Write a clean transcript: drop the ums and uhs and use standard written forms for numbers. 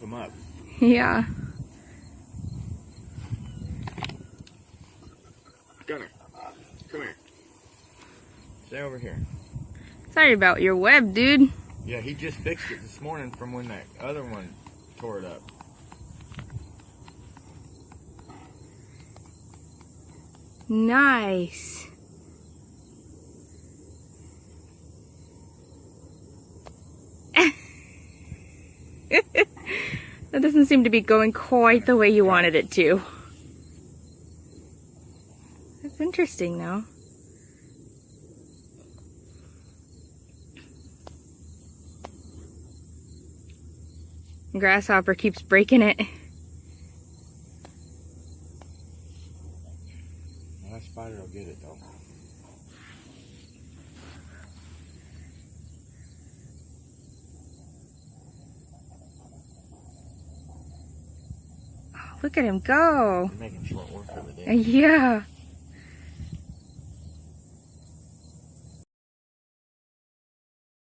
them up. Yeah. Gunner, come here. Stay over here. Sorry about your web, dude. Yeah, he just fixed it this morning from when that other one tore it up. Nice. That doesn't seem to be going quite the way you wanted it to. That's interesting, though. Grasshopper keeps breaking it. That spider will get it, though. Look at him go. You're making short work over there. Yeah.